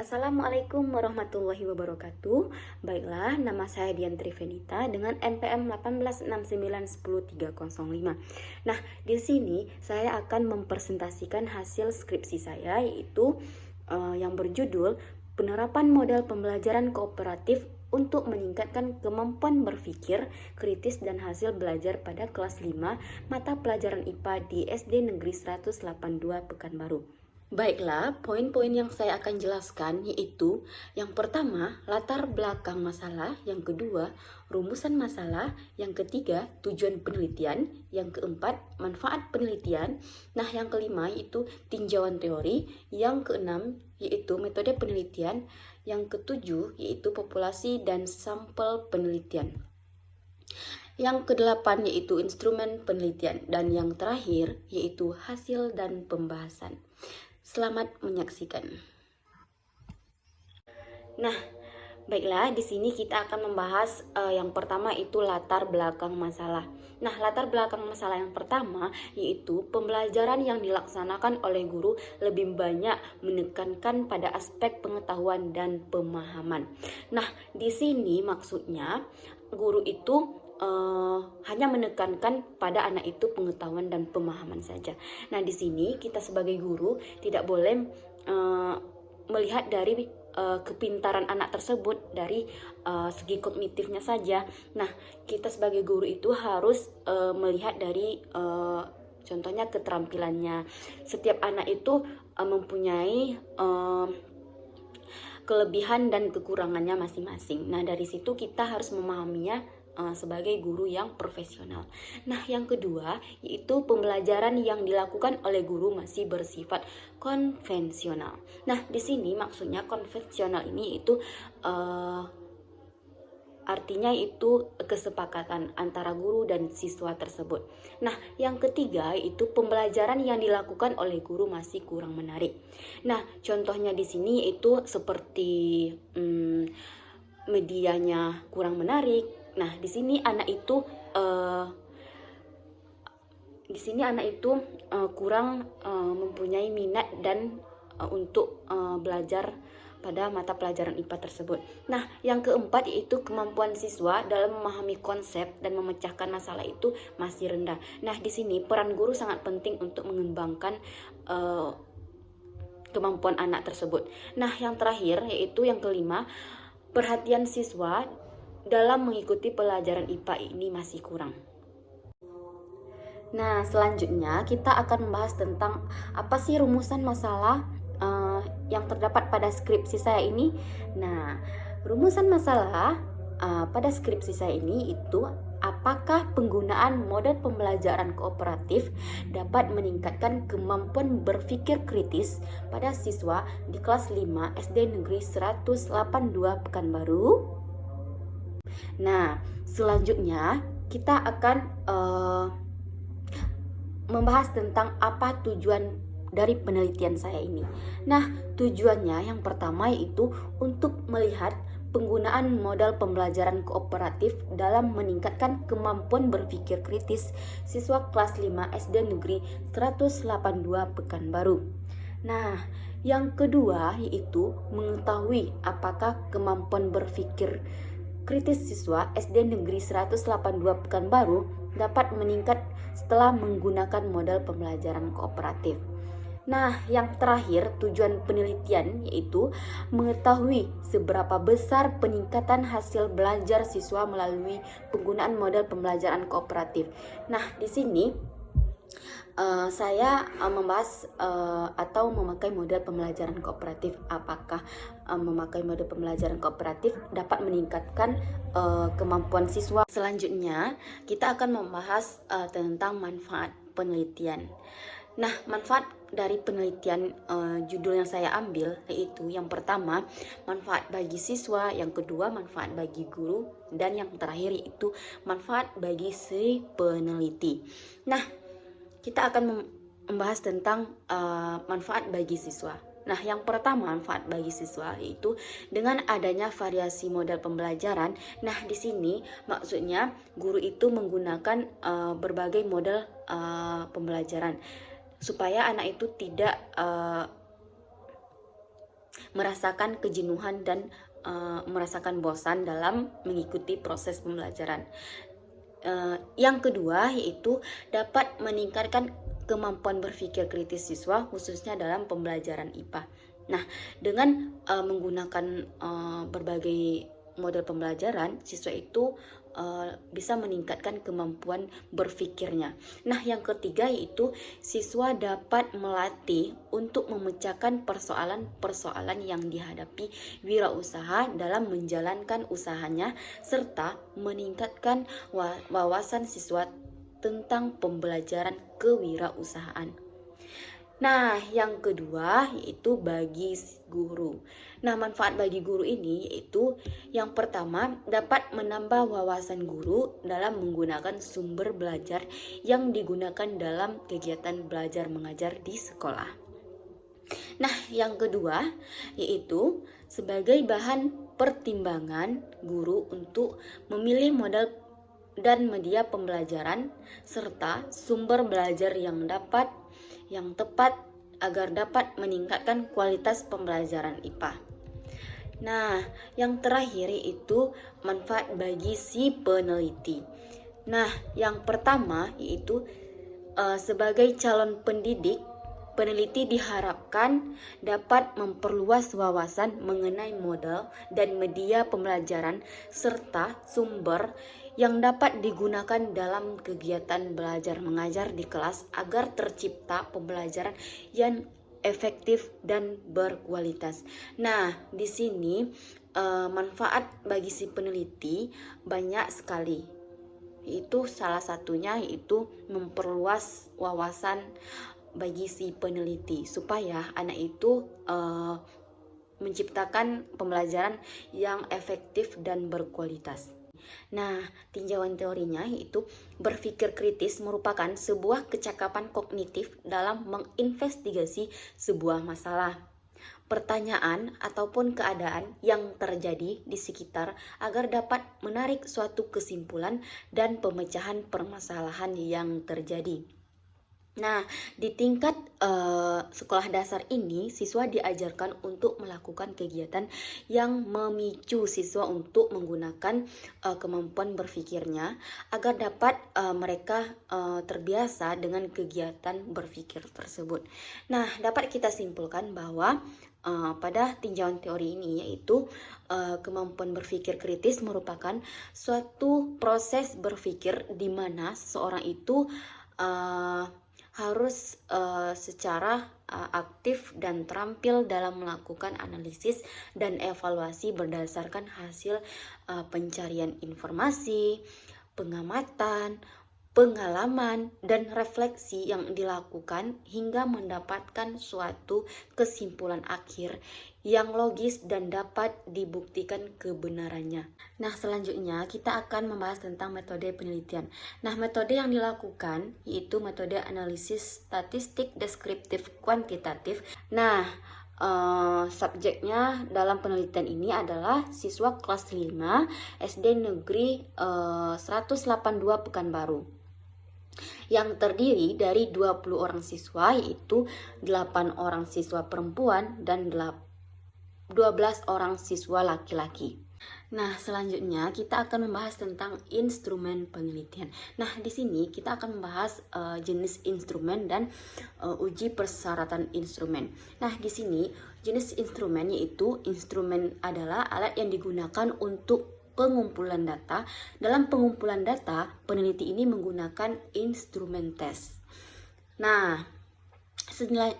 Assalamualaikum warahmatullahi wabarakatuh. Baiklah, nama saya Diantri Venita dengan NPM 186910305. Nah, di sini saya akan mempresentasikan hasil skripsi saya, yaitu yang berjudul Penerapan Model Pembelajaran Kooperatif untuk meningkatkan kemampuan berpikir kritis dan hasil belajar pada kelas 5 mata pelajaran IPA di SD Negeri 182 Pekanbaru. Baiklah, poin-poin yang saya akan jelaskan yaitu yang pertama, latar belakang masalah, yang kedua, rumusan masalah, yang ketiga, tujuan penelitian, yang keempat, manfaat penelitian, nah yang kelima yaitu tinjauan teori, yang keenam yaitu metode penelitian, yang ketujuh yaitu populasi dan sampel penelitian. Yang kedelapan yaitu instrumen penelitian, dan yang terakhir yaitu hasil dan pembahasan. Selamat menyaksikan. Nah, baiklah, di sini kita akan membahas yang pertama itu latar belakang masalah. Nah, latar belakang masalah yang pertama yaitu pembelajaran yang dilaksanakan oleh guru lebih banyak menekankan pada aspek pengetahuan dan pemahaman. Nah, di sini maksudnya guru itu hanya menekankan pada anak itu pengetahuan dan pemahaman saja. Nah, di sini kita sebagai guru tidak boleh melihat dari kepintaran anak tersebut dari segi kognitifnya saja. Nah, kita sebagai guru itu harus melihat dari contohnya keterampilannya. Setiap anak itu mempunyai kelebihan dan kekurangannya masing-masing. Nah, dari situ kita harus memahaminya sebagai guru yang profesional. Nah, yang kedua yaitu pembelajaran yang dilakukan oleh guru masih bersifat konvensional. Nah, di sini maksudnya konvensional ini itu artinya itu kesepakatan antara guru dan siswa tersebut. Nah, yang ketiga itu pembelajaran yang dilakukan oleh guru masih kurang menarik. Nah, contohnya di sini itu seperti medianya kurang menarik. Nah, di sini anak itu kurang mempunyai minat dan untuk belajar pada mata pelajaran IPA tersebut. Nah, yang keempat yaitu kemampuan siswa dalam memahami konsep dan memecahkan masalah itu masih rendah. Nah, di sini peran guru sangat penting untuk mengembangkan kemampuan anak tersebut. Nah, yang terakhir yaitu yang kelima, perhatian siswa dalam mengikuti pelajaran IPA ini masih kurang. Nah, selanjutnya kita akan membahas tentang apa sih rumusan masalah yang terdapat pada skripsi saya ini. Nah, rumusan masalah pada skripsi saya ini itu apakah penggunaan model pembelajaran kooperatif dapat meningkatkan kemampuan berpikir kritis pada siswa di kelas 5 SD Negeri 182 Pekanbaru. Nah, selanjutnya kita akan membahas tentang apa tujuan dari penelitian saya ini. Nah, tujuannya yang pertama yaitu untuk melihat penggunaan modal pembelajaran kooperatif dalam meningkatkan kemampuan berpikir kritis siswa kelas 5 SD Negeri 182 Pekanbaru. Nah, yang kedua yaitu mengetahui apakah kemampuan berpikir kritis siswa SD Negeri 182 Pekanbaru dapat meningkat setelah menggunakan model pembelajaran kooperatif. Nah, yang terakhir tujuan penelitian yaitu mengetahui seberapa besar peningkatan hasil belajar siswa melalui penggunaan model pembelajaran kooperatif. Nah, di sini saya membahas atau memakai model pembelajaran kooperatif. Apakah memakai model pembelajaran kooperatif dapat meningkatkan kemampuan siswa? Selanjutnya, kita akan membahas tentang manfaat penelitian. Nah, manfaat dari penelitian judul yang saya ambil yaitu yang pertama, manfaat bagi siswa, yang kedua, manfaat bagi guru, dan yang terakhir yaitu manfaat bagi si peneliti. Nah, kita akan membahas tentang manfaat bagi siswa. Nah, yang pertama manfaat bagi siswa yaitu dengan adanya variasi model pembelajaran. Nah, di sini maksudnya guru itu menggunakan berbagai model pembelajaran supaya anak itu tidak merasakan kejenuhan dan merasakan bosan dalam mengikuti proses pembelajaran. Yang kedua yaitu dapat meningkatkan kemampuan berpikir kritis siswa khususnya dalam pembelajaran IPA. Nah, dengan menggunakan berbagai model pembelajaran, siswa itu bisa meningkatkan kemampuan berpikirnya. Nah, yang ketiga yaitu siswa dapat melatih untuk memecahkan persoalan-persoalan yang dihadapi wirausaha dalam menjalankan usahanya serta meningkatkan wawasan siswa tentang pembelajaran kewirausahaan. Nah, yang kedua yaitu bagi guru. Nah, manfaat bagi guru ini yaitu yang pertama dapat menambah wawasan guru dalam menggunakan sumber belajar yang digunakan dalam kegiatan belajar mengajar di sekolah. Nah, yang kedua yaitu sebagai bahan pertimbangan guru untuk memilih modal dan media pembelajaran serta sumber belajar yang tepat agar dapat meningkatkan kualitas pembelajaran IPA. Nah, yang terakhir yaitu manfaat bagi si peneliti. Nah, yang pertama yaitu sebagai calon peneliti diharapkan dapat memperluas wawasan mengenai model dan media pembelajaran serta sumber yang dapat digunakan dalam kegiatan belajar mengajar di kelas agar tercipta pembelajaran yang efektif dan berkualitas. Nah, di sini manfaat bagi si peneliti banyak sekali. Itu salah satunya yaitu memperluas wawasan bagi si peneliti supaya anak itu menciptakan pembelajaran yang efektif dan berkualitas. Nah, tinjauan teorinya yaitu berpikir kritis merupakan sebuah kecakapan kognitif dalam menginvestigasi sebuah masalah, pertanyaan ataupun keadaan yang terjadi di sekitar agar dapat menarik suatu kesimpulan dan pemecahan permasalahan yang terjadi. Nah, di tingkat sekolah dasar ini, siswa diajarkan untuk melakukan kegiatan yang memicu siswa untuk menggunakan kemampuan berpikirnya agar dapat mereka terbiasa dengan kegiatan berpikir tersebut. Nah, dapat kita simpulkan bahwa pada tinjauan teori ini yaitu kemampuan berpikir kritis merupakan suatu proses berpikir di mana seseorang itu harus secara aktif dan terampil dalam melakukan analisis dan evaluasi berdasarkan hasil pencarian informasi, pengamatan, pengalaman, dan refleksi yang dilakukan hingga mendapatkan suatu kesimpulan akhir yang logis dan dapat dibuktikan kebenarannya. Nah, selanjutnya kita akan membahas tentang metode penelitian. Nah, metode yang dilakukan yaitu metode analisis statistik deskriptif kuantitatif. Nah, subjeknya dalam penelitian ini adalah siswa kelas 5 SD Negeri 182 Pekanbaru yang terdiri dari 20 orang siswa yaitu 8 orang siswa perempuan dan 12 orang siswa laki-laki. Nah, selanjutnya kita akan membahas tentang instrumen penelitian. Nah, di sini kita akan membahas jenis instrumen dan uji persyaratan instrumen. Nah, di sini jenis instrumen yaitu instrumen adalah alat yang digunakan untuk pengumpulan data. Dalam pengumpulan data, peneliti ini menggunakan instrumen tes. Nah,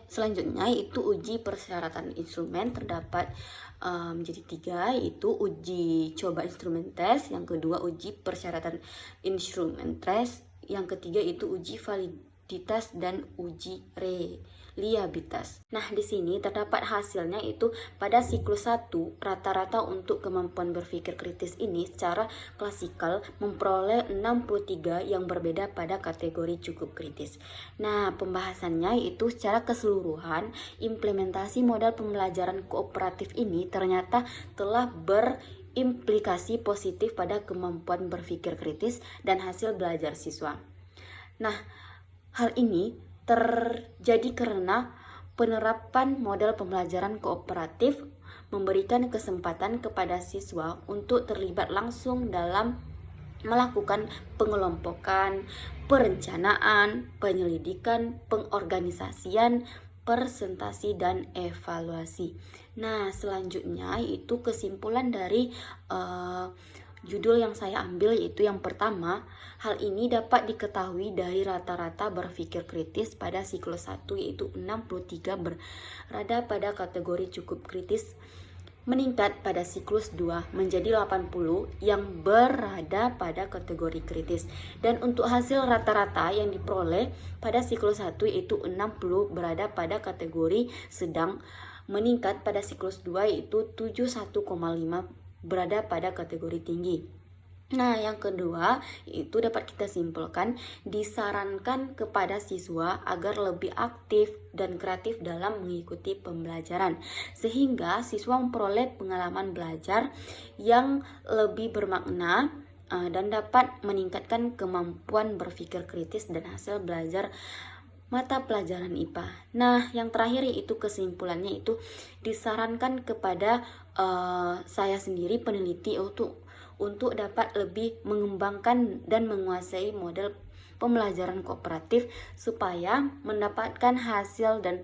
selanjutnya itu uji persyaratan instrumen terdapat menjadi 3 yaitu uji coba instrumen tes, yang kedua uji persyaratan instrumen tes, yang ketiga itu uji validitas dan uji reliabilitas. Nah, di sini terdapat hasilnya itu pada siklus 1 rata-rata untuk kemampuan berpikir kritis ini secara klasikal memperoleh 63 yang berbeda pada kategori cukup kritis. Nah, pembahasannya itu secara keseluruhan implementasi model pembelajaran kooperatif ini ternyata telah berimplikasi positif pada kemampuan berpikir kritis dan hasil belajar siswa. Nah, hal ini terjadi karena penerapan model pembelajaran kooperatif memberikan kesempatan kepada siswa untuk terlibat langsung dalam melakukan pengelompokan, perencanaan, penyelidikan, pengorganisasian, presentasi, dan evaluasi. Nah, selanjutnya itu kesimpulan dari judul yang saya ambil, yaitu yang pertama, hal ini dapat diketahui dari rata-rata berpikir kritis pada siklus 1, yaitu 63 berada pada kategori cukup kritis, meningkat pada siklus 2 menjadi 80 yang berada pada kategori kritis. Dan untuk hasil rata-rata yang diperoleh pada siklus 1 yaitu 60 berada pada kategori sedang, meningkat pada siklus 2 yaitu 71,5 berada pada kategori tinggi. Nah, yang kedua itu dapat kita simpulkan, disarankan kepada siswa agar lebih aktif dan kreatif dalam mengikuti pembelajaran, sehingga siswa memperoleh pengalaman belajar yang lebih bermakna dan dapat meningkatkan kemampuan berpikir kritis dan hasil belajar mata pelajaran IPA. Nah, yang terakhir yaitu kesimpulannya itu disarankan kepada saya sendiri peneliti untuk dapat lebih mengembangkan dan menguasai model pembelajaran kooperatif supaya mendapatkan hasil dan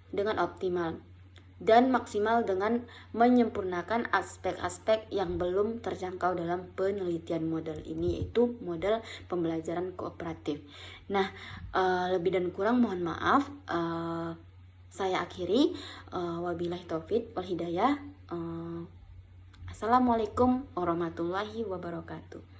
dengan optimal dan maksimal dengan menyempurnakan aspek-aspek yang belum terjangkau dalam penelitian model ini, yaitu model pembelajaran kooperatif. Nah, lebih dan kurang mohon maaf. Saya akhiri. Wabillahi taufik wal hidayah. Assalamualaikum warahmatullahi wabarakatuh.